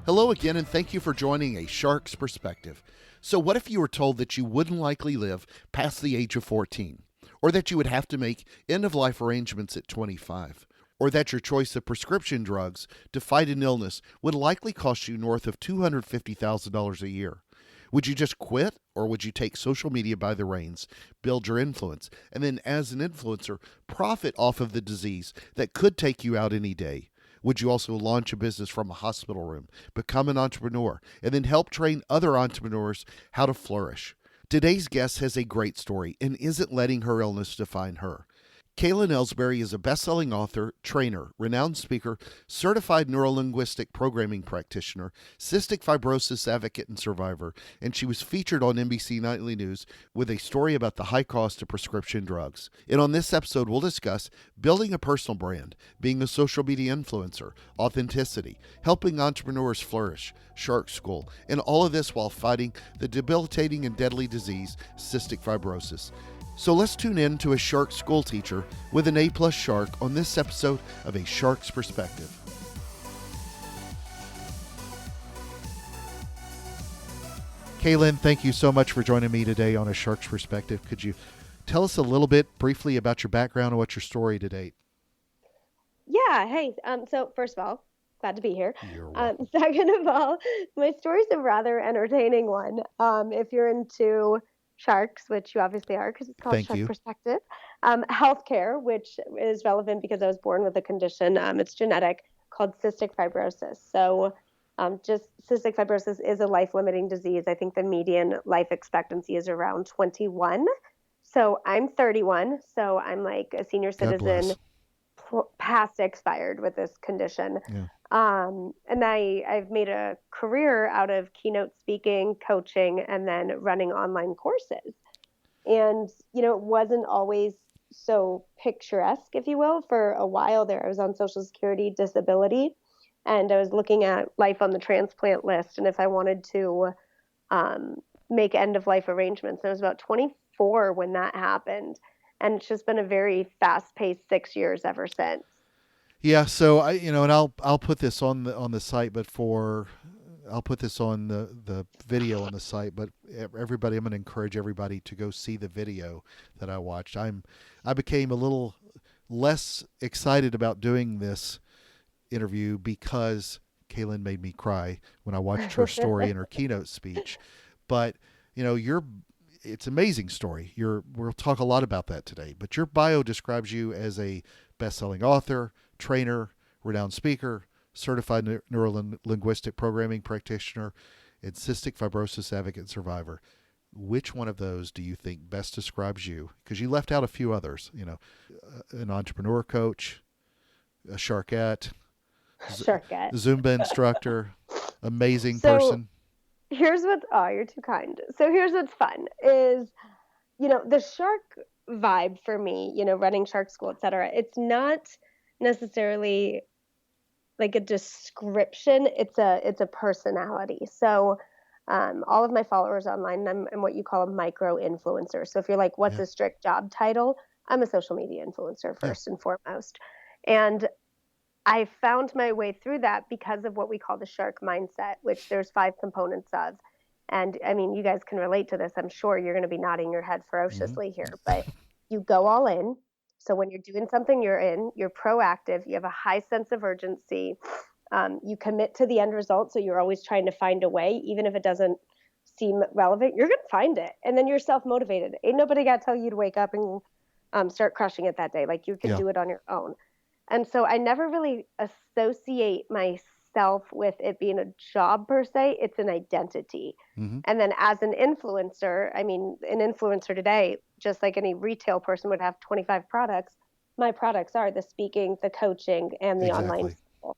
Hello again, and thank you for joining A Shark's Perspective. So what if you were told that you wouldn't likely live past the age of 14? Or that you would have to make end-of-life arrangements at 25? Or that your choice of prescription drugs to fight an illness would likely cost you north of $250,000 a year? Would you just quit, or would you take social media by the reins, build your influence, and then as an influencer, profit off of the disease that could take you out any day? Would you also launch a business from a hospital room, become an entrepreneur, and then help train other entrepreneurs how to flourish? Today's guest has a great story and isn't letting her illness define her. Klyn Elsbury is a best-selling author, trainer, renowned speaker, certified neuro-linguistic programming practitioner, cystic fibrosis advocate and survivor, and she was featured on NBC Nightly News with a story about the high cost of prescription drugs. And on this episode, we'll discuss building a personal brand, being a social media influencer, authenticity, helping entrepreneurs flourish, Shark School, and all of this while fighting the debilitating and deadly disease, cystic fibrosis. So let's tune in to a shark school teacher with an A+ shark on this episode of A Shark's Perspective. Klyn, thank you so much for joining me today on A Shark's Perspective. Could you tell us a little bit briefly about your background and what's your story to date? Yeah, hey, so first of all, glad to be here. You're welcome. Second of all, my story's a rather entertaining one. If you're into sharks, which you obviously are because it's called Thank Shark you. Perspective, healthcare, which is relevant because I was born with a condition, it's genetic, called cystic fibrosis. So just cystic fibrosis is a life-limiting disease. I think the median life expectancy is around 21. So I'm 31, so I'm like a senior God citizen, bless. past expired with this condition. Yeah. And I've made a career out of keynote speaking, coaching, and then running online courses. And, it wasn't always so picturesque, if you will. For a while there, I was on Social Security disability, and I was looking at life on the transplant list. And if I wanted to make end-of-life arrangements, I was about 24 when that happened. And it's just been a very fast-paced 6 years ever since. Yeah, so and I'll put this on the site, but I'll put this on the video on the site. But everybody, I'm going to encourage everybody to go see the video that I watched. I became a little less excited about doing this interview because Klyn made me cry when I watched her story and her keynote speech. But it's an amazing story. We'll talk a lot about that today. But your bio describes you as a best-selling author, trainer, renowned speaker, certified neuro-linguistic programming practitioner, and cystic fibrosis advocate and survivor. Which one of those do you think best describes you? Because you left out a few others. An entrepreneur coach, a sharkette, Zumba instructor, amazing person. Here's you're too kind. So here's what's fun is, the shark vibe for me, running Shark School, et cetera. It's not necessarily like a description. It's a personality. So all of my followers online, I'm what you call a micro influencer. So if you're like, what's a strict job title? I'm a social media influencer first and foremost. And I found my way through that because of what we call the shark mindset, which there's 5 components of. And I mean, you guys can relate to this. I'm sure you're going to be nodding your head ferociously here, but you go all in. So when you're doing something, you're proactive, you have a high sense of urgency, you commit to the end result. So you're always trying to find a way, even if it doesn't seem relevant, you're going to find it. And then you're self-motivated. Ain't nobody got to tell you to wake up and start crushing it that day. Like you can do it on your own. And so I never really associate myself with it being a job per se. It's an identity. Mm-hmm. And then as an influencer, I mean, an influencer today, just like any retail person would have 25 products, my products are the speaking, the coaching, and the online school,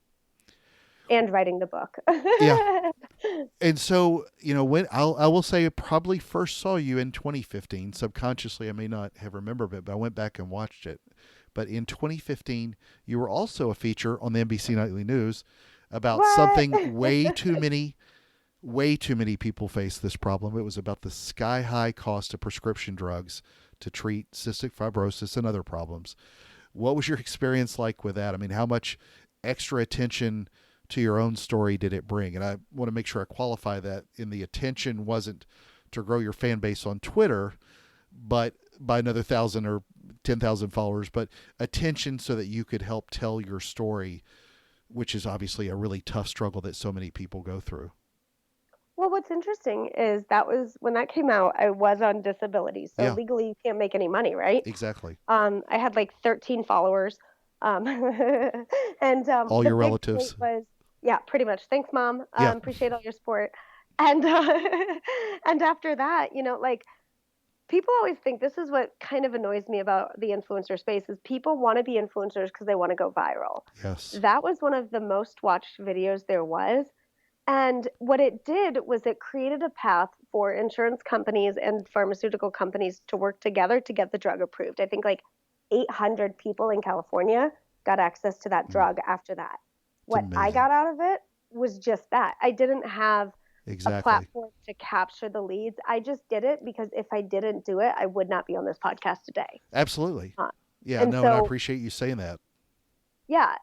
and writing the book. Yeah. And so, when I will say I probably first saw you in 2015. Subconsciously, I may not have remembered it, but I went back and watched it. But in 2015, you were also a feature on the NBC Nightly News about something way too many people face this problem. It was about the sky-high cost of prescription drugs to treat cystic fibrosis and other problems. What was your experience like with that? I mean, how much extra attention to your own story did it bring? And I want to make sure I qualify that in the attention wasn't to grow your fan base on Twitter, but by another 1,000 or 10,000 followers, but attention so that you could help tell your story, which is obviously a really tough struggle that so many people go through. Well, what's interesting is that was when that came out, I was on disability. So Yeah. legally you can't make any money, right? Exactly. I had like 13 followers. And All the your big relatives. point was, yeah, pretty much. Thanks, Mom. Yeah. Appreciate all your support. And and after that, like people always think this is what kind of annoys me about the influencer space is people want to be influencers because they want to go viral. Yes. That was one of the most watched videos there was. And what it did was it created a path for insurance companies and pharmaceutical companies to work together to get the drug approved. I think like 800 people in California got access to that drug after that. What I amazing. got out of it was just that. I didn't have a Exactly. platform to capture the leads. I just did it because if I didn't do it, I would not be on this podcast today. Absolutely. Yeah, and no, so, and I appreciate you saying that. Yeah.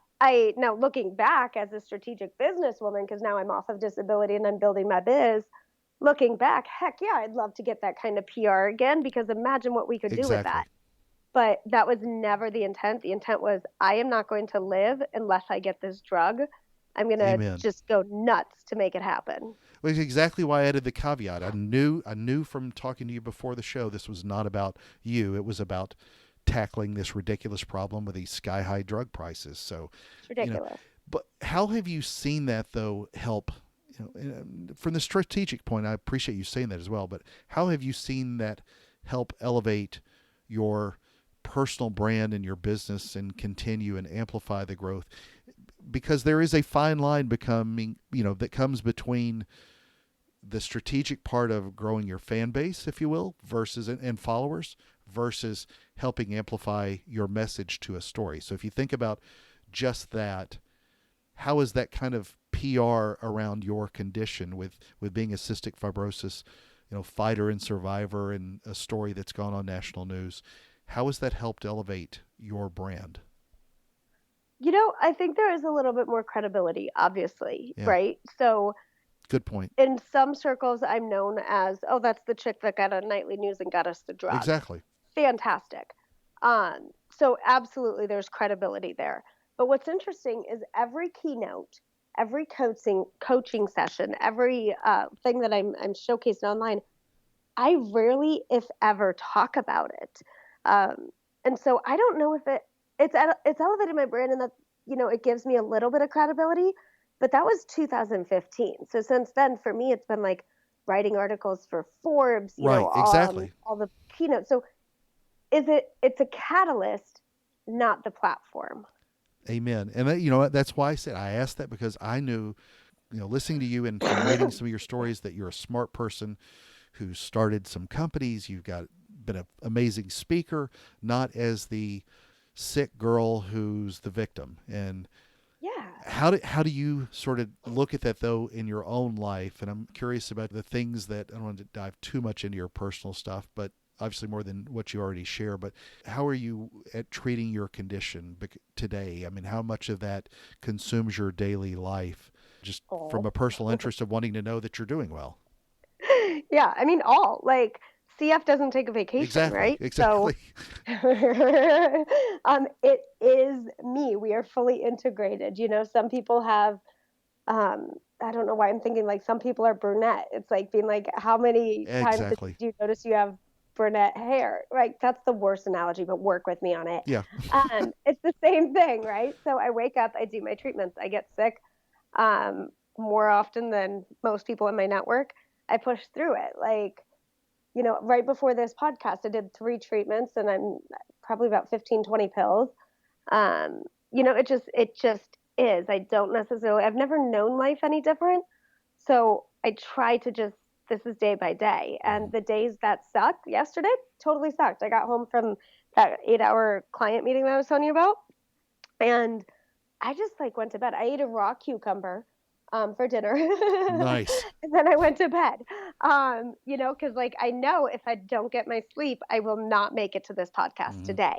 Now looking back as a strategic businesswoman, because now I'm off of disability and I'm building my biz, looking back, heck yeah, I'd love to get that kind of PR again, because imagine what we could do with that. But that was never the intent. The intent was I am not going to live unless I get this drug. I'm going to just go nuts to make it happen. Well, it's exactly why I added the caveat. I knew from talking to you before the show, this was not about you. It was about tackling this ridiculous problem with these sky-high drug prices. So it's ridiculous. But how have you seen that, though, help? From the strategic point, I appreciate you saying that as well, but how have you seen that help elevate your personal brand and your business and continue and amplify the growth? Because there is a fine line that comes between the strategic part of growing your fan base, if you will, versus and followers, versus helping amplify your message to a story. So if you think about just that, how is that kind of PR around your condition with being a cystic fibrosis, fighter and survivor, and a story that's gone on national news? How has that helped elevate your brand? I think there is a little bit more credibility, obviously, right? So good point. In some circles, I'm known as, oh, that's the chick that got on nightly news and got us the drug. Exactly. Fantastic. So absolutely, there's credibility there. But what's interesting is every keynote, every coaching session, every thing that I'm showcasing online, I rarely, if ever, talk about it. And so I don't know if it's elevated my brand, and that it gives me a little bit of credibility. But that was 2015. So since then, for me, it's been like writing articles for Forbes, exactly. all the keynotes. So it's a catalyst, not the platform. Amen. And that, that's why I asked that, because I knew, listening to you and reading some of your stories, that you're a smart person who started some companies. You've been an amazing speaker, not as the sick girl who's the victim. And how do you sort of look at that, though, in your own life? And I'm curious about the things that, I don't want to dive too much into your personal stuff, but obviously more than what you already share. But how are you at treating your condition today? I mean, how much of that consumes your daily life, just from a personal interest of wanting to know that you're doing well? Yeah, I mean, CF doesn't take a vacation, right? Exactly. So, it is me. We are fully integrated. Some people have, I don't know why I'm thinking like some people are brunette. It's like being like, how many times do you notice you have brunette hair? Right? That's the worst analogy, but work with me on it. Yeah. It's the same thing, right? So I wake up, I do my treatments, I get sick more often than most people in my network. I push through it. Right before this podcast, I did 3 treatments, and I'm probably about 15, 20 pills. It just is. I've never known life any different. So I try to this is day by day. And the days that sucked, yesterday totally sucked. I got home from that 8-hour client meeting that I was telling you about, and I just went to bed. I ate a raw cucumber for dinner. Nice. And then I went to bed, because I know if I don't get my sleep, I will not make it to this podcast today.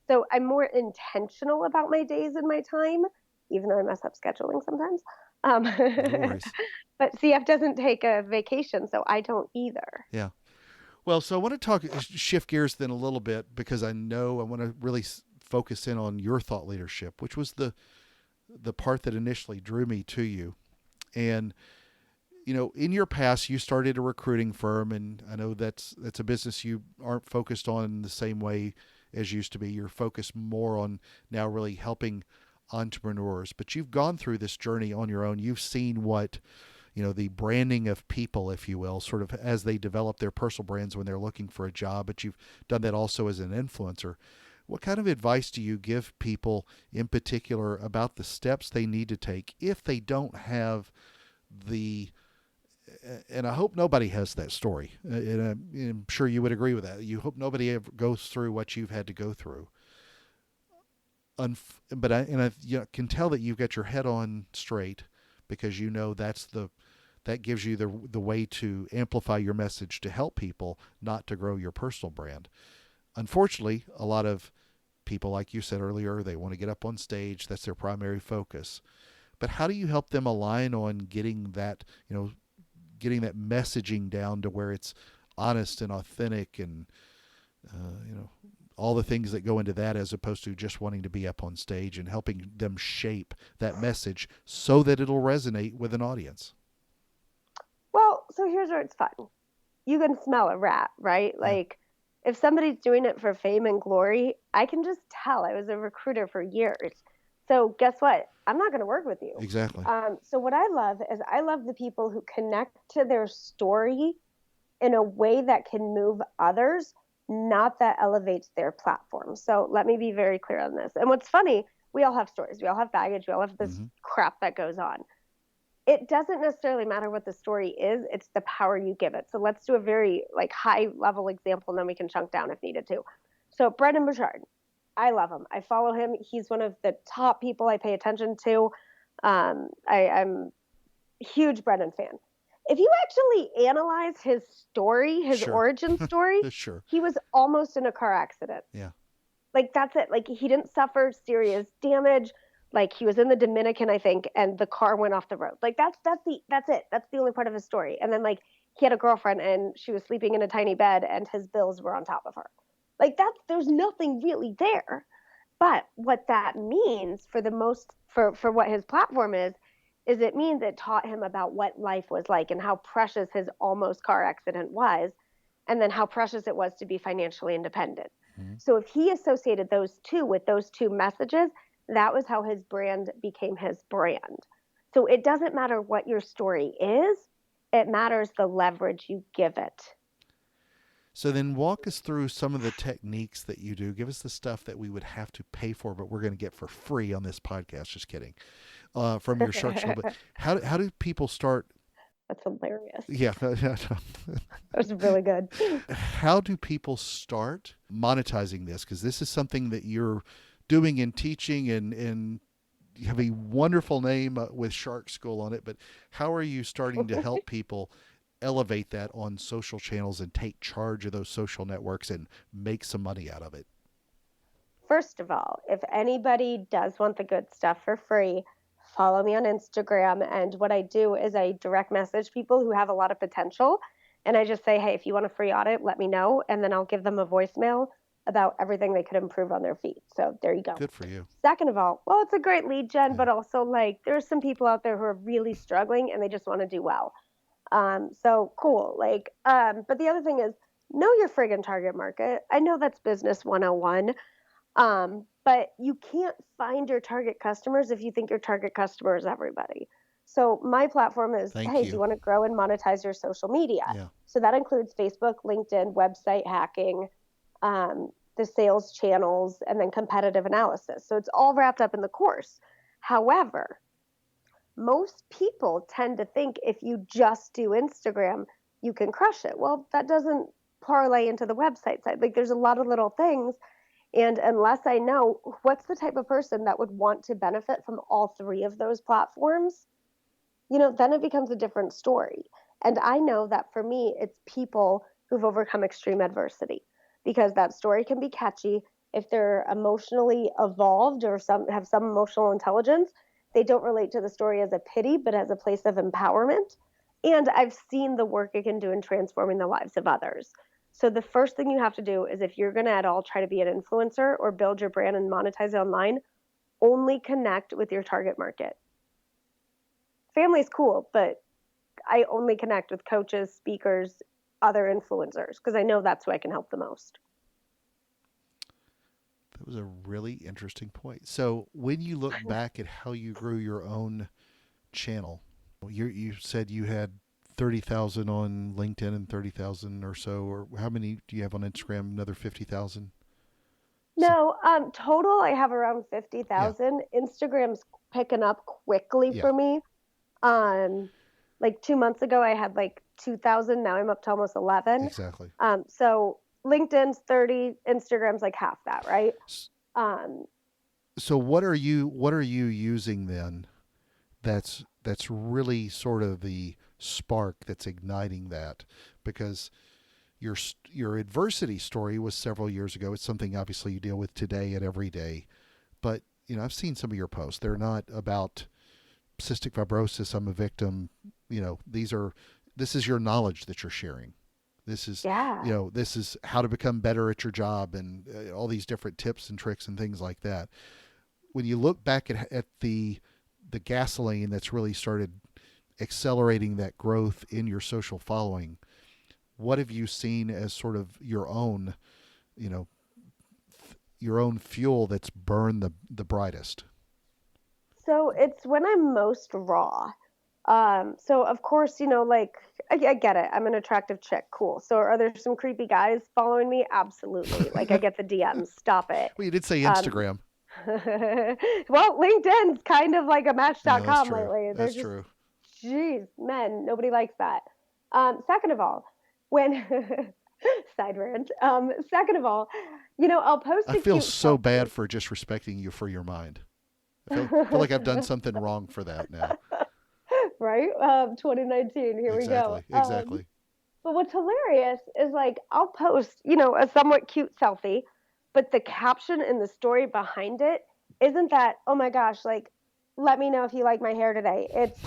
So I'm more intentional about my days and my time. even though I mess up scheduling sometimes. No worries. But CF doesn't take a vacation, so I don't either. Yeah. Well, so I want to shift gears then a little bit, because I know I want to really focus in on your thought leadership, which was the part that initially drew me to you. And in your past, you started a recruiting firm, and I know that's a business you aren't focused on the same way as used to be. You're focused more on now really helping entrepreneurs. But you've gone through this journey on your own. You've seen what the branding of people, if you will, sort of as they develop their personal brands when they're looking for a job, but you've done that also as an influencer. What kind of advice do you give people in particular about the steps they need to take if they don't have and I hope nobody has that story, and I'm sure you would agree with that. You hope nobody ever goes through what you've had to go through. But I can tell that you've got your head on straight, because that gives you the way to amplify your message to help people, not to grow your personal brand. Unfortunately, a lot of people, like you said earlier, they want to get up on stage. That's their primary focus. But how do you help them align on getting that messaging down to where it's honest and authentic, and all the things that go into that, as opposed to just wanting to be up on stage, and helping them shape that message so that it'll resonate with an audience? Well, so here's where it's fun. You can smell a rat, right? Like, if somebody's doing it for fame and glory, I can just tell. I was a recruiter for years. So guess what? I'm not going to work with you. Exactly. So what I love is I love the people who connect to their story in a way that can move others, not that elevates their platform. So let me be very clear on this. And what's funny, we all have stories. We all have baggage. We all have this crap that goes on. It doesn't necessarily matter what the story is. It's the power you give it. So let's do a very high level example, and then we can chunk down if needed to. So Brendan Burchard, I love him. I follow him. He's one of the top people I pay attention to. I'm a huge Brendan fan. If you actually analyze his story, his origin story, Sure. He was almost in a car accident. Yeah. That's it. He didn't suffer serious damage. He was in the Dominican, I think, and the car went off the road. That's it. That's the only part of his story. And then he had a girlfriend, and she was sleeping in a tiny bed, and his bills were on top of her. There's nothing really there. But what that means for what his platform is it means it taught him about what life was like and how precious his almost car accident was, and then how precious it was to be financially independent. Mm-hmm. So if he associated those two with those two messages, that was how his brand became his brand. So it doesn't matter what your story is, it matters the leverage you give it. So then walk us through some of the techniques that you do. Give us the stuff that we would have to pay for, but we're going to get for free on this podcast. Just kidding. From your Shark Show. But how do people start? That's hilarious. Yeah. That was really good. How do people start monetizing this? Because this is something that you're doing and teaching, and you have a wonderful name with Shark School on it. But how are you starting to help people elevate that on social channels and take charge of those social networks and make some money out of it? First of all, if anybody does want the good stuff for free, follow me on Instagram. And what I do is I direct message people who have a lot of potential. And I just say, hey, if you want a free audit, let me know. And then I'll give them a voicemail about everything they could improve on their feed. So there you go. Good for you. Second of all, well, it's a great lead gen, but also there's some people out there who are really struggling and they just want to do well. So cool. But the other thing is, know your friggin' target market. I know that's business 101. But you can't find your target customers if you think your target customer is everybody. So my platform is, do you want to grow and monetize your social media? Yeah. So that includes Facebook, LinkedIn, website hacking, the sales channels, and then competitive analysis. So it's all wrapped up in the course. However, most people tend to think if you just do Instagram, you can crush it. Well, that doesn't parlay into the website side. There's a lot of little things. And unless I know what's the type of person that would want to benefit from all three of those platforms, then it becomes a different story. And I know that for me, it's people who've overcome extreme adversity, because that story can be catchy if they're emotionally evolved or have some emotional intelligence. they don't relate to the story as a pity, but as a place of empowerment. And I've seen the work it can do in transforming the lives of others. So the first thing you have to do is, if you're going to at all try to be an influencer or build your brand and monetize it online, only connect with your target market. Family's cool, but I only connect with coaches, speakers, other influencers, because I know that's who I can help the most. That was a really interesting point. So when you look back at how you grew your own channel, you said you had 30,000 on LinkedIn and 30,000 or so, or how many do you have on Instagram? Another 50,000? No, total I have around Yeah. 50,000. Instagram's picking up quickly Yeah. for me. Like 2 months ago, I had like 2,000. Now I'm up to almost 11. Exactly. So LinkedIn's 30, Instagram's like half that, right? So what are you using then? That's really sort of the spark that's igniting that, because your adversity story was several years ago. It's something obviously you deal with today and every day. But I've seen some of your posts. They're not about cystic fibrosis. I'm a victim. This is your knowledge that you're sharing. This is Yeah. this is how to become better at your job, and all these different tips and tricks and things like that. When you look back at the gasoline that's really started accelerating that growth in your social following, what have you seen as sort of your own, your own fuel that's burned the brightest? So it's when I'm most raw. So of course, like I get it. I'm an attractive chick. Cool. So are there some creepy guys following me? Absolutely. Like I get the DMs. Stop it. Well, you did say Um, Instagram. well, LinkedIn's kind of like a Yeah, that's match.com true. lately. There's That's just, true. geez, men, nobody likes that. Second of all, when side rant. Second of all, I'll post I a feel cute so bad selfie. for just respecting you for your mind. I feel like I've done something wrong for that now. Right? 2019, here we go. Exactly. Exactly. But what's hilarious is like I'll post, a somewhat cute selfie, but the caption and the story behind it isn't that, oh my gosh, like, let me know if you like my hair today. It's,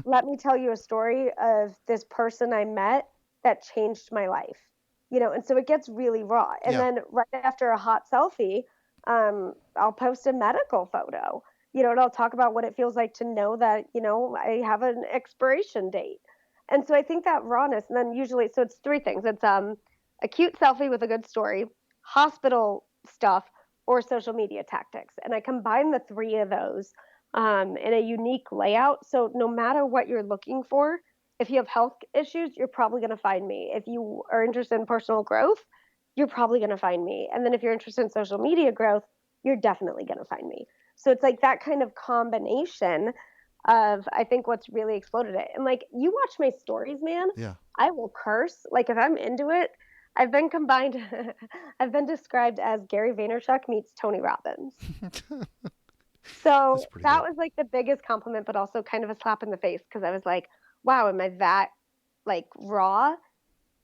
let me tell you a story of this person I met that changed my life. And so it gets really raw. And Yeah. then right after a hot selfie, I'll post a medical photo, and I'll talk about what it feels like to know that, I have an expiration date. And so I think that rawness, and then usually, so it's three things. It's a cute selfie with a good story, hospital stuff, or social media tactics. And I combine the three of those in a unique layout. So no matter what you're looking for, if you have health issues, you're probably going to find me. If you are interested in personal growth, you're probably going to find me. And then if you're interested in social media growth, you're definitely going to find me. So it's like that kind of combination of, I think, what's really exploded it. And like, you watch my stories, man, Yeah. I will curse. Like if I'm into it, I've been combined, I've been described as Gary Vaynerchuk meets Tony Robbins. So That's pretty that good. was like the biggest compliment, but also kind of a slap in the face, because I was like, wow, am I that like raw?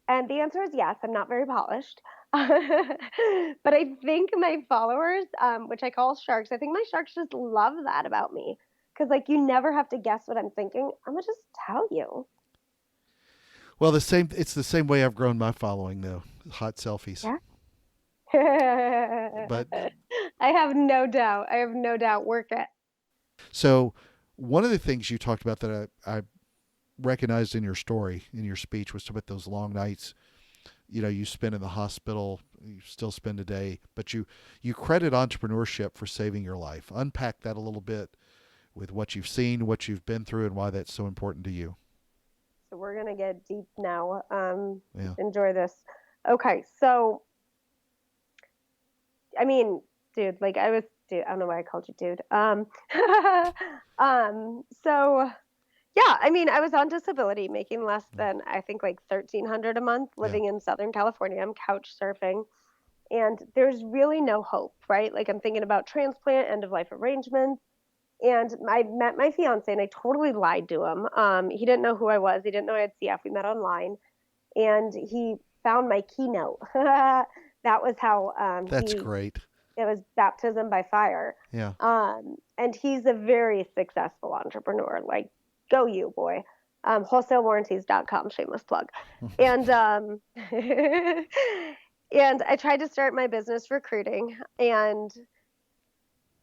And the answer is yes, I'm not very polished. But I think my followers, which I call sharks, I think my sharks just love that about me. Because like you never have to guess what I'm thinking. I'm gonna just tell you. Well, it's the same way I've grown my following though. Hot selfies. Yeah. But I have no doubt. I have no doubt. Work it. so one of the things you talked about that I recognized in your story, in your speech, was about those long nights you spend in the hospital, you still spend a day, but you credit entrepreneurship for saving your life. Unpack that a little bit with what you've seen, what you've been through, and why that's so important to you. So we're gonna get deep now. Yeah. Enjoy this. Okay, so I mean, dude, like dude, I don't know why I called you dude. So yeah, I mean, I was on disability, making less than I think like 1,300 a month, Yeah. living in Southern California. I'm couch surfing, and there's really no hope, right? Like I'm thinking about transplant, end of life arrangements, and I met my fiance, and I totally lied to him. He didn't know who I was. He didn't know I had CF. We met online, and he found my keynote. That was how That's he great. It was baptism by fire. Yeah. And he's a very successful entrepreneur. Like, go you, boy. Wholesalewarranties.com, shameless plug. And and I tried to start my business recruiting, and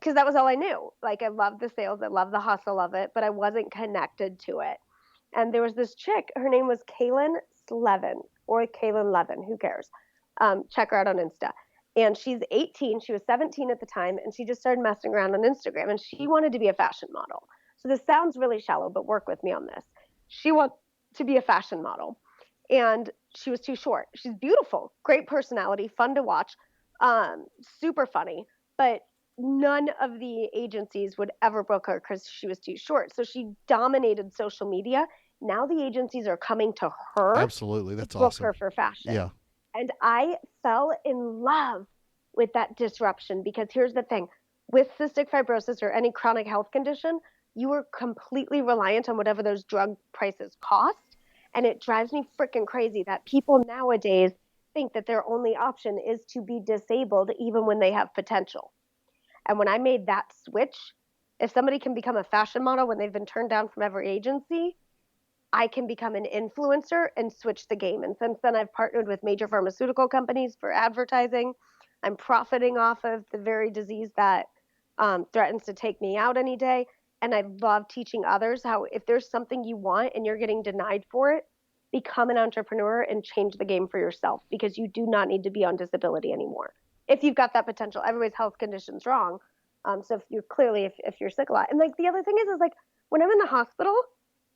because that was all I knew. Like, I loved the sales, I loved the hustle of it, but I wasn't connected to it. And there was this chick, her name was Klyn Slevin, or Kaylin Levin, who cares? Check her out on Insta. And she's 18, she was 17 at the time, and she just started messing around on Instagram, and she wanted to be a fashion model. So this sounds really shallow, but work with me on this. She wanted to be a fashion model, and she was too short. She's beautiful, great personality, fun to watch, super funny, but none of the agencies would ever book her because she was too short. So she dominated social media. Now the agencies are coming to her Absolutely. That's to book awesome. her for fashion. Yeah. And I fell in love with that disruption, because here's the thing: with cystic fibrosis or any chronic health condition, you are completely reliant on whatever those drug prices cost. And it drives me freaking crazy that people nowadays think that their only option is to be disabled even when they have potential. And when I made that switch, if somebody can become a fashion model when they've been turned down from every agency, I can become an influencer and switch the game. And since then, I've partnered with major pharmaceutical companies for advertising. I'm profiting off of the very disease that threatens to take me out any day. And I love teaching others how, if there's something you want and you're getting denied for it, become an entrepreneur and change the game for yourself, because you do not need to be on disability anymore. If you've got that potential, everybody's health condition's wrong. So if you're clearly, if you're sick a lot. And like the other thing is like, when I'm in the hospital,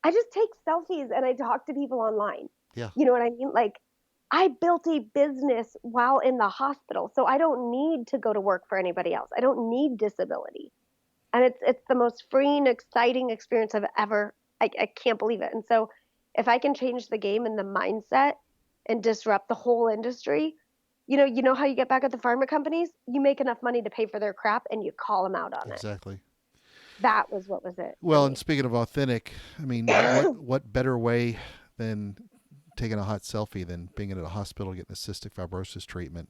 I just take selfies and I talk to people online. Yeah. You know what I mean? Like, I built a business while in the hospital, so I don't need to go to work for anybody else. I don't need disability. And it's the most freeing, exciting experience I've ever, I can't believe it. And so if I can change the game and the mindset and disrupt the whole industry, you know how you get back at the pharma companies? You make enough money to pay for their crap and you call them out on it. Exactly. That was what was it. Well, and speaking of authentic, I mean, what better way than taking a hot selfie than being in a hospital getting a cystic fibrosis treatment?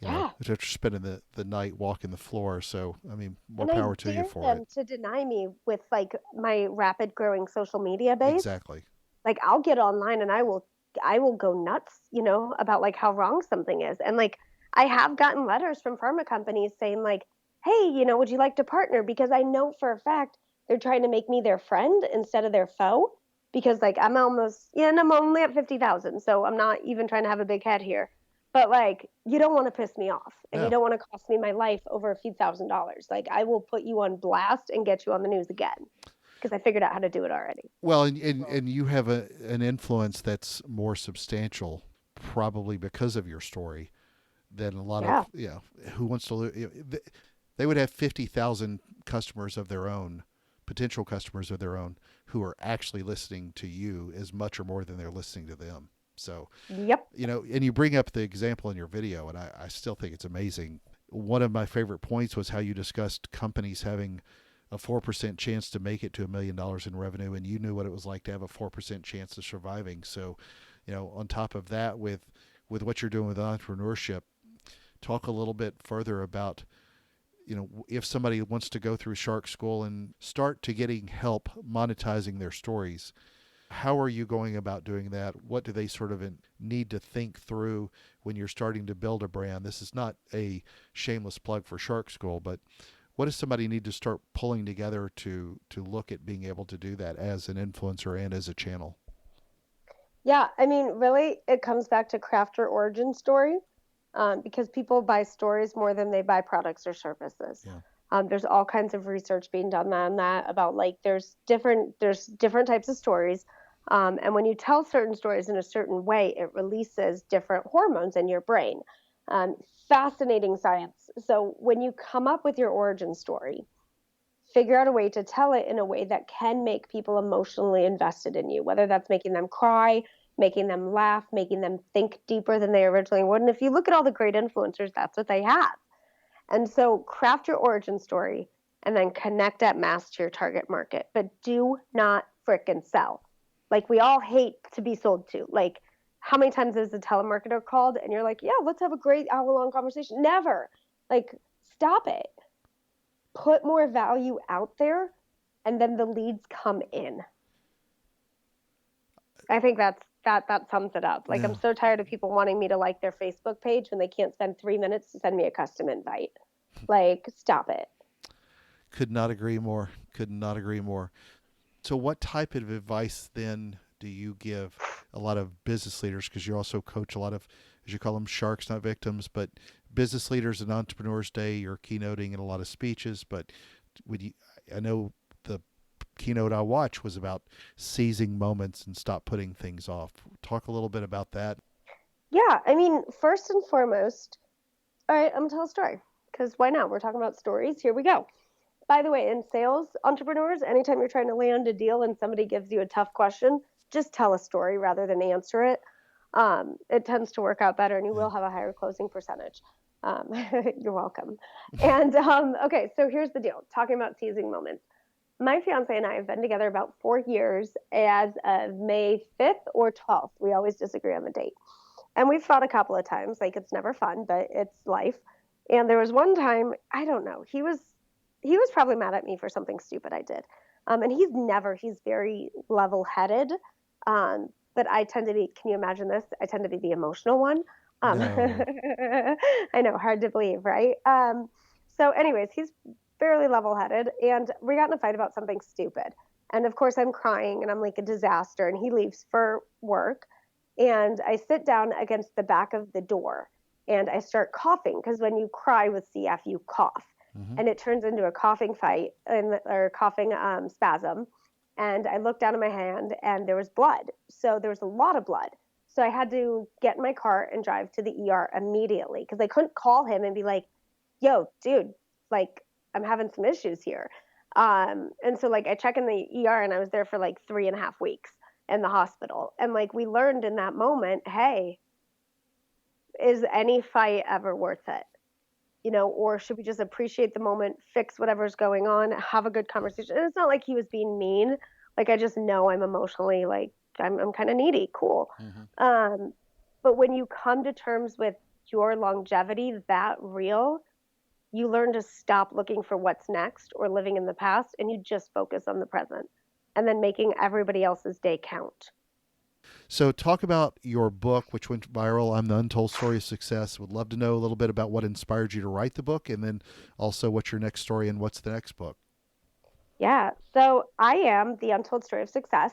You know, Yeah. after spending the night walking the floor. So, I mean, more And I power to you dare for them it. to deny me with like my rapid growing social media base. Exactly. Like, I'll get online and I will go nuts, about like how wrong something is. And like, I have gotten letters from pharma companies saying like, hey, would you like to partner? Because I know for a fact they're trying to make me their friend instead of their foe. Because like, I'm almost, and I'm only at 50,000, so I'm not even trying to have a big head here. But like, you don't want to piss me off, and you No. don't want to cost me my life over a few $1,000s. Like, I will put you on blast and get you on the news again, because I figured out how to do it already. Well, and you have an influence that's more substantial, probably because of your story, than a lot Yeah. of, who wants to they would have 50,000 customers of their own, potential customers of their own, who are actually listening to you as much or more than they're listening to them. So, Yep. and you bring up the example in your video, and I still think it's amazing. One of my favorite points was how you discussed companies having a 4% chance to make it to $1 million in revenue, and you knew what it was like to have a 4% chance of surviving. So, on top of that, with what you're doing with entrepreneurship, talk a little bit further about, if somebody wants to go through Shark School and start to getting help monetizing their stories, how are you going about doing that? What do they sort of need to think through when you're starting to build a brand? This is not a shameless plug for Shark School, but what does somebody need to start pulling together to look at being able to do that as an influencer and as a channel? Yeah, I mean, really, it comes back to craft your origin story, because people buy stories more than they buy products or services. Yeah. There's all kinds of research being done on that, about like there's different types of stories, and when you tell certain stories in a certain way, it releases different hormones in your brain. Um, Fascinating science. So when you come up with your origin story, figure out a way to tell it in a way that can make people emotionally invested in you, whether that's making them cry, making them laugh, making them think deeper than they originally would. And if you look at all the great influencers, that's what they have. And so craft your origin story and then connect at mass to your target market. But do not frickin' sell. Like, we all hate to be sold to. Like, how many times has a telemarketer called and you're like, yeah, let's have a great hour-long conversation? Never. Like, stop it. Put more value out there, and then the leads come in. I think that sums it up. Like, Yeah. I'm so tired of people wanting me to like their Facebook page when they can't spend 3 minutes to send me a custom invite. Like, stop it. Could not agree more. Could not agree more. So what type of advice then do you give a lot of business leaders? Because you also coach a lot of, as you call them, sharks, not victims, but business leaders and Entrepreneurs Day. You're keynoting in a lot of speeches, but would you, I know the keynote I watched was about seizing moments and stop putting things off. Talk a little bit about that. Yeah, I mean, first and foremost, all right, I'm gonna tell a story because why not? We're talking about stories. Here we go. By the way, in sales, entrepreneurs, anytime you're trying to land a deal and somebody gives you a tough question, just tell a story rather than answer it. It tends to work out better, and you Yeah. will have a higher closing percentage. Um, you're welcome. And okay, so here's the deal. Talking about seizing moments. My fiance and I have been together about 4 years as of May 5th or 12th. We always disagree on the date. And we've fought a couple of times. Like, it's never fun, but it's life. And there was one time, I don't know, he was probably mad at me for something stupid I did. And he's very level-headed. But I tend to be, can you imagine this? I tend to be the emotional one. No. I know, hard to believe, right? So anyways, he's fairly level-headed, and we got in a fight about something stupid. And of course, I'm crying, and I'm like a disaster, and he leaves for work. And I sit down against the back of the door, and I start coughing, because when you cry with CF, you cough. Mm-hmm. And it turns into a coughing fight or coughing spasm. And I looked down at my hand and there was blood. So there was a lot of blood. So I had to get in my car and drive to the ER immediately because I couldn't call him and be like, yo, dude, like, I'm having some issues here. And so, like, I check in the ER and I was there for like 3.5 weeks in the hospital. And like, we learned in that moment, hey, is any fight ever worth it? Or should we just appreciate the moment, fix whatever's going on, have a good conversation? And it's not like he was being mean. Like, I just know I'm emotionally, like, I'm kind of needy. Cool. Mm-hmm. But when you come to terms with your longevity that real, you learn to stop looking for what's next or living in the past, and you just focus on the present and then making everybody else's day count. So talk about your book, which went viral. I'm the Untold Story of Success. Would love to know a little bit about what inspired you to write the book, and then also what's your next story and what's the next book. Yeah. So I am the Untold Story of Success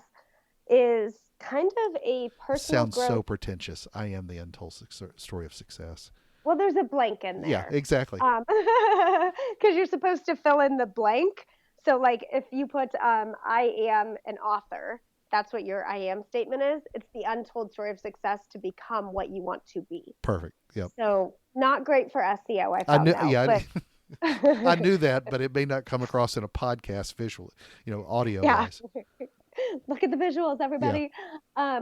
is kind of a personal Sounds growth. so pretentious. I am the Untold Story of Success. Well, there's a blank in there. Yeah, exactly. Because you're supposed to fill in the blank. So, like, if you put I am an author, that's what your I am statement is. It's the untold story of success to become what you want to be. Perfect. Yep. So, not great for SEO, I I found knew. out. Yeah, But I knew that, but it may not come across in a podcast visual, audio yeah. wise. Look at the visuals, everybody. Yeah.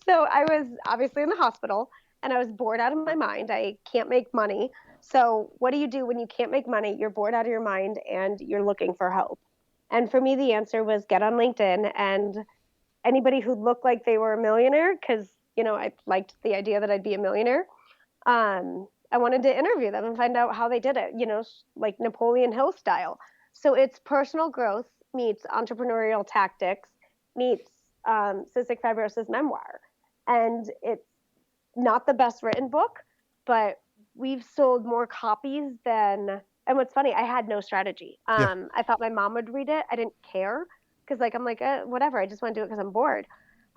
So I was obviously in the hospital and I was bored out of my mind. I can't make money. So what do you do when you can't make money? You're bored out of your mind and you're looking for hope. And for me, the answer was get on LinkedIn, and anybody who looked like they were a millionaire, because, I liked the idea that I'd be a millionaire. I wanted to interview them and find out how they did it, like Napoleon Hill style. So it's personal growth meets entrepreneurial tactics meets cystic fibrosis memoir. And it's not the best written book, but we've sold more copies than, and what's funny, I had no strategy. I thought my mom would read it. I didn't care because I'm like, whatever, I just want to do it because I'm bored.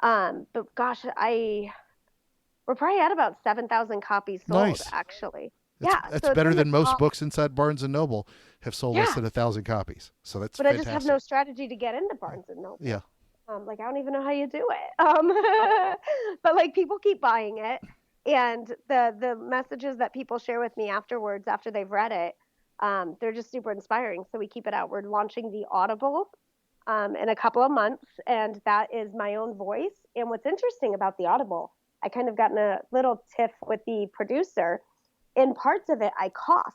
But gosh, we're probably at about 7,000 copies sold, Nice. Actually. That's better than most books inside Barnes and Noble have sold less than 1,000 copies. So that's fantastic. I just have no strategy to get into Barnes and Noble. Yeah. Like, I don't even know how you do it. But like, people keep buying it, and the messages that people share with me afterwards, after they've read it, they're just super inspiring. So we keep it out. We're launching the Audible in a couple of months, and that is my own voice. And what's interesting about the Audible, I kind of gotten a little tiff with the producer. In parts of it, I cough.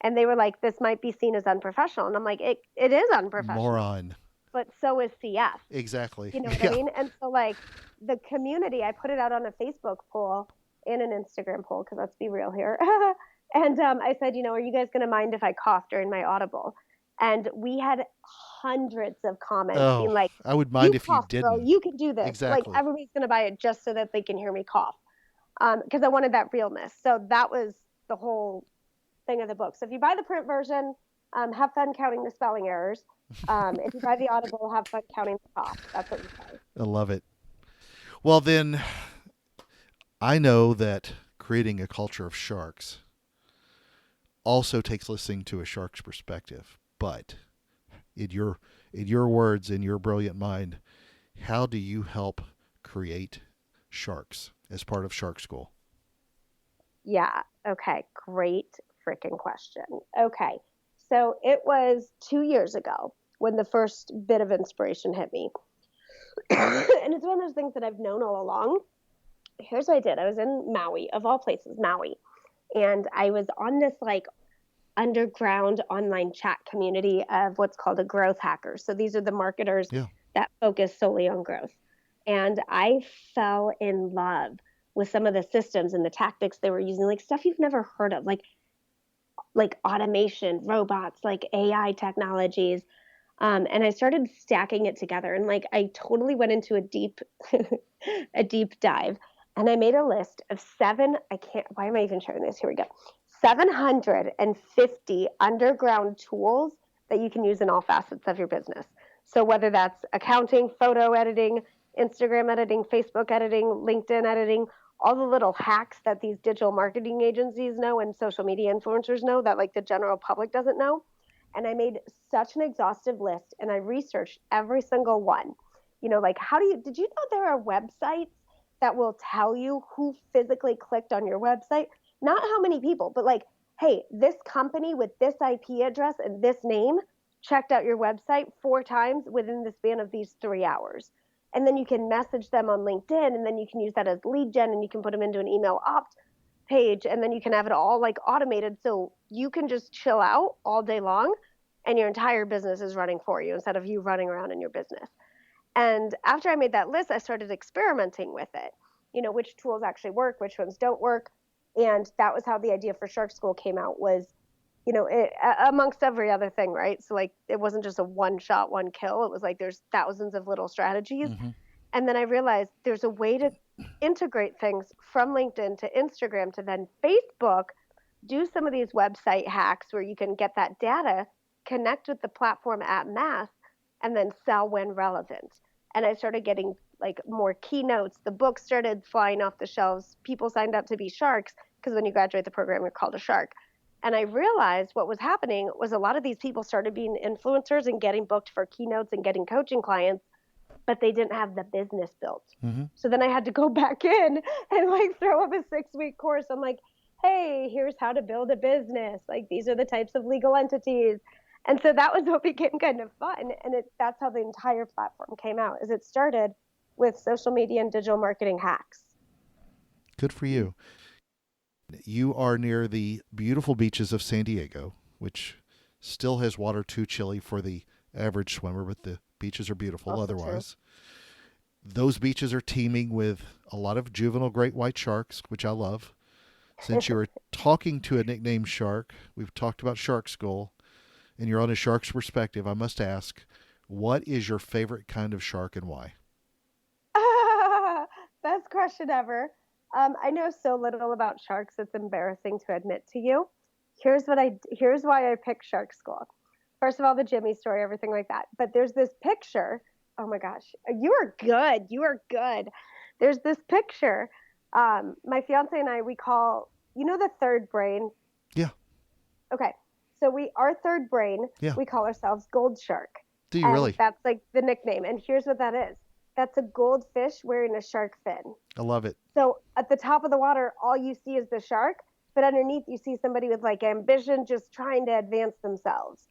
And they were like, this might be seen as unprofessional. And I'm like, it is unprofessional. Moron. But so is CF. Exactly. You know what I mean? And so, like, the community, I put it out on a Facebook poll and an Instagram poll, because let's be real here. And I said, are you guys going to mind if I cough during my audible? And we had hundreds of comments being Oh, like, I would you mind if you cough, girl, didn't. you can do this. Like Exactly. everybody's going to buy it just so that they can hear me cough. Because I wanted that realness. So that was the whole thing of the book. So if you buy the print version, have fun counting the spelling errors. If you buy the audible, have fun counting the cough. That's what you say. I love it. Well, then I know that creating a culture of sharks also takes listening to a shark's perspective. But in your words, in your brilliant mind, how do you help create sharks as part of Shark School? Yeah. Okay. Great freaking question. Okay. So it was 2 years ago when the first bit of inspiration hit me. And it's one of those things that I've known all along. Here's what I did. I was in Maui, of all places, Maui. And I was on this like underground online chat community of what's called a growth hacker. So these are the marketers Yeah. that focus solely on growth. And I fell in love with some of the systems and the tactics they were using, like stuff you've never heard of, like automation, robots, like AI technologies. And I started stacking it together, and like I totally went into a deep, a deep dive, and I made a list of seven. I can't. Why am I even sharing this? Here we go. 750 underground tools that you can use in all facets of your business. So whether that's accounting, photo editing, Instagram editing, Facebook editing, LinkedIn editing, all the little hacks that these digital marketing agencies know and social media influencers know that like the general public doesn't know. And I made such an exhaustive list and I researched every single one. Like did you know there are websites that will tell you who physically clicked on your website? Not how many people, but like, hey, this company with this IP address and this name checked out your website 4 times within the span of these 3 hours. And then you can message them on LinkedIn, and then you can use that as lead gen, and you can put them into an email opt page, and then you can have it all like automated so you can just chill out all day long and your entire business is running for you instead of you running around in your business. And after I made that list, I started experimenting with it. Which tools actually work, which ones don't work. And that was how the idea for Shark School came out was, amongst every other thing, right? So like it wasn't just a one shot, one kill. It was like there's thousands of little strategies. Mm-hmm. And then I realized there's a way to integrate things from LinkedIn to Instagram to then Facebook, do some of these website hacks where you can get that data, connect with the platform at mass, and then sell when relevant. And I started getting like more keynotes. The book started flying off the shelves. People signed up to be sharks because when you graduate the program, you're called a shark. And I realized what was happening was a lot of these people started being influencers and getting booked for keynotes and getting coaching clients, but they didn't have the business built. Mm-hmm. So then I had to go back in and like throw up a 6-week course. I'm like, hey, here's how to build a business. Like these are the types of legal entities. And so that was what became kind of fun. And that's how the entire platform came out, is it started with social media and digital marketing hacks. Good for you. You are near the beautiful beaches of San Diego, which still has water too chilly for the average swimmer, but the beaches are beautiful Also otherwise. Those beaches are teeming with a lot of juvenile great white sharks, which I love. Since you were talking to a nicknamed shark, we've talked about Shark School, and you're on a shark's perspective, I must ask, what is your favorite kind of shark and why? Best question ever. I know so little about sharks, it's embarrassing to admit to you. Here's why I picked Shark School. First of all, the Jimmy story, everything like that. But there's this picture. Oh my gosh, you are good. You are good. There's this picture. My fiance and I, we call, the third brain. Yeah. Okay, so our third brain, Yeah. we call ourselves Gold Shark, Do you and really? that's like the nickname. And here's what that is. That's a goldfish wearing a shark fin. I love it. So at the top of the water, all you see is the shark, but underneath you see somebody with like ambition, just trying to advance themselves.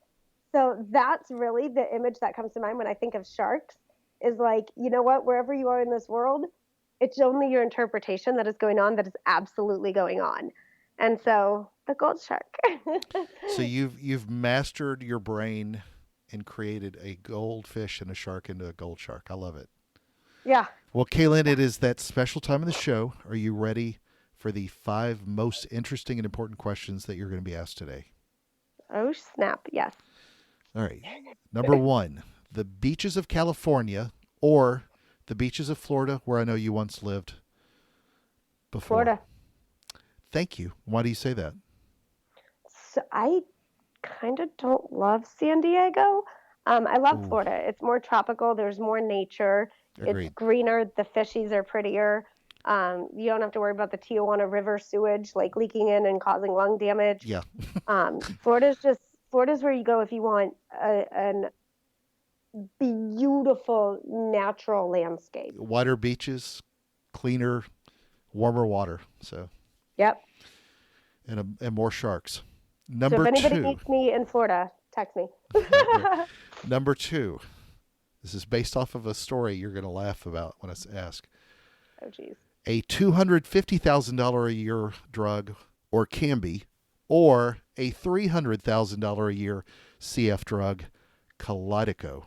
So that's really the image that comes to mind when I think of sharks, is like, you know what, wherever you are in this world, it's only your interpretation that is going on that is absolutely going on. And so the gold shark. So you've mastered your brain and created a goldfish and a shark into a gold shark. I love it. Yeah. Well, Kaylin, it is that special time of the show. Are you ready for the 5 most interesting and important questions that you're going to be asked today. Oh, snap. Yes. All right. Number 1, the beaches of California or the beaches of Florida, where I know you once lived before. Florida. Thank you. Why do you say that? So I kind of don't love San Diego. I love Ooh. Florida. It's more tropical. There's more nature. Agreed. It's greener. The fishies are prettier. You don't have to worry about the Tijuana River sewage like leaking in and causing lung damage. Yeah. Florida's where you go if you want an beautiful natural landscape. Wider beaches, cleaner, warmer water. So. Yep. And more sharks. So Number if anybody 2. needs me in Florida, text me. Number 2. This is based off of a story you're going to laugh about when I ask. Oh, geez. A $250,000 a year drug, or can be, or a $300,000 a year CF drug, Kalydeco.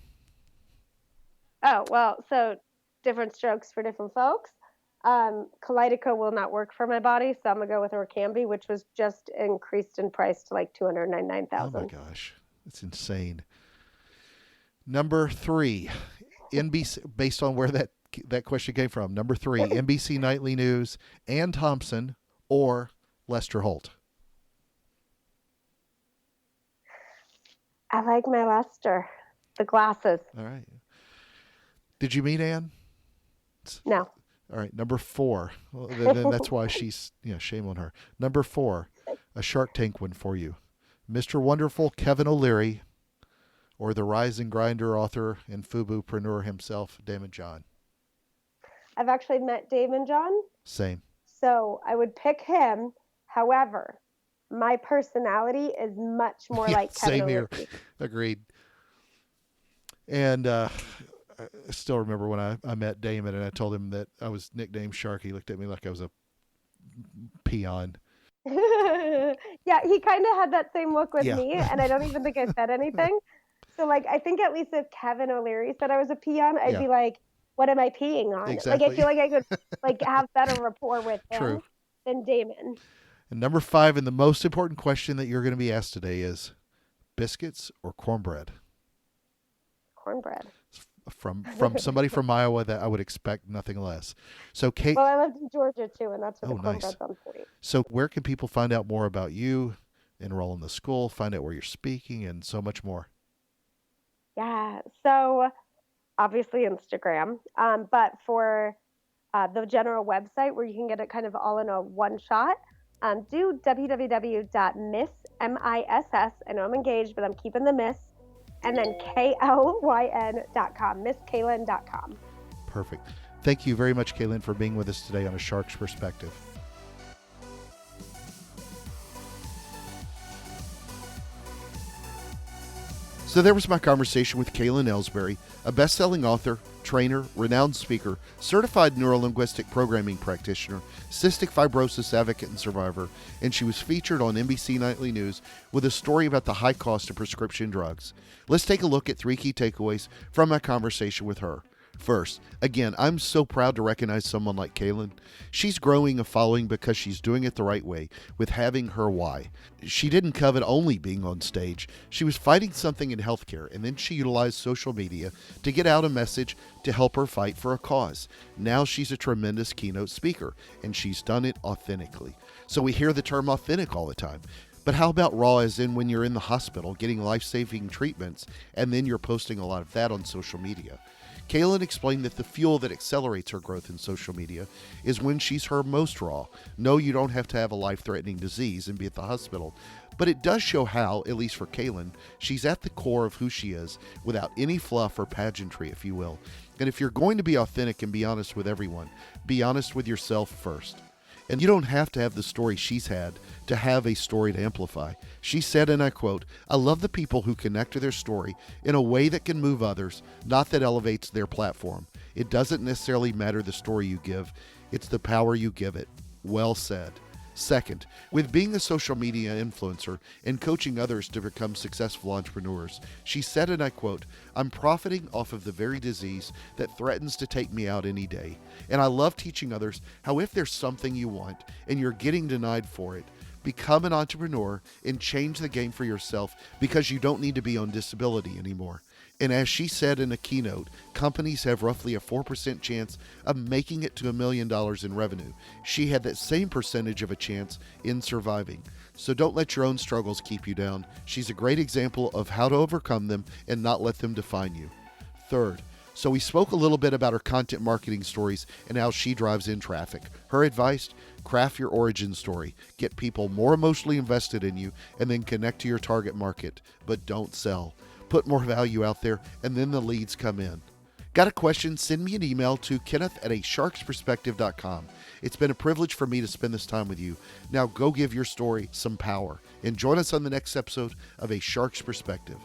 Oh, well, so different strokes for different folks. Kalydeco will not work for my body, so I'm going to go with Orkambi, which was just increased in price to like $299,000. Oh my gosh, that's insane. Number 3, NBC, based on where that question came from. Number 3, NBC Nightly News, Ann Thompson or Lester Holt. I like my Lester. The glasses. All right. Did you meet Ann? No. All right. Number 4. Well, then that's why she's, shame on her. Number 4, a Shark Tank one for you. Mr. Wonderful Kevin O'Leary or the Rise and Grinder author and FUBU-preneur himself, Damon John. I've actually met Damon John. Same. So I would pick him. However, my personality is much more like Kevin Same O'Leary. here. Agreed. And I still remember when I met Damon and I told him that I was nicknamed Shark. He looked at me like I was a peon. Yeah, he kind of had that same look with Yeah. me, and I don't even think I said anything. So, like, I think at least if Kevin O'Leary said I was a peon, I'd be like, what am I peeing on? Exactly. Like, I feel like I could like have better rapport with him True. than Damon. And number 5, and the most important question that you're going to be asked today is biscuits or cornbread? Cornbread. From somebody from Iowa that I would expect nothing less. So Kate. Well, I lived in Georgia too, and that's where the nice. cornbread's on point. So where can people find out more about you, enroll in the school, find out where you're speaking, and so much more? Yeah. So obviously Instagram, but for the general website where you can get it kind of all in a one shot, do www.miss, M-I-S-S. I know I'm engaged, but I'm keeping the miss. And then KLYN.com, MissKaylin.com. Perfect. Thank you very much, Kaylin, for being with us today on A Shark's Perspective. So there was my conversation with Klyn Elsbury, a best-selling author, trainer, renowned speaker, certified neuro-linguistic programming practitioner, cystic fibrosis advocate and survivor, and she was featured on NBC Nightly News with a story about the high cost of prescription drugs. Let's take a look at 3 key takeaways from my conversation with her. First, again, I'm so proud to recognize someone like Klyn. She's growing a following because she's doing it the right way, with having her why. She didn't covet only being on stage. She was fighting something in healthcare, and then she utilized social media to get out a message to help her fight for a cause. Now she's a tremendous keynote speaker, and she's done it authentically. So we hear the term authentic all the time. But how about raw, as in when you're in the hospital getting life-saving treatments, and then you're posting a lot of that on social media? Klyn explained that the fuel that accelerates her growth in social media is when she's her most raw. No, you don't have to have a life-threatening disease and be at the hospital, but it does show how, at least for Klyn, she's at the core of who she is without any fluff or pageantry, if you will. And if you're going to be authentic and be honest with everyone, be honest with yourself first. And you don't have to have the story she's had to have a story to amplify. She said, and I quote, "I love the people who connect to their story in a way that can move others, not that elevates their platform. It doesn't necessarily matter the story you give. It's the power you give it." Well said. Second, with being a social media influencer and coaching others to become successful entrepreneurs, she said, and I quote, "I'm profiting off of the very disease that threatens to take me out any day. And I love teaching others how if there's something you want and you're getting denied for it, become an entrepreneur and change the game for yourself because you don't need to be on disability anymore." And as she said in a keynote, companies have roughly a 4% chance of making it to $1 million in revenue. She had that same percentage of a chance in surviving. So don't let your own struggles keep you down. She's a great example of how to overcome them and not let them define you. Third, so we spoke a little bit about her content marketing stories and how she drives in traffic. Her advice: craft your origin story, get people more emotionally invested in you, and then connect to your target market, but don't sell. Put more value out there, and then the leads come in. Got a question? Send me an email to kenneth@asharksperspective.com. It's been a privilege for me to spend this time with you. Now go give your story some power, and join us on the next episode of A Shark's Perspective.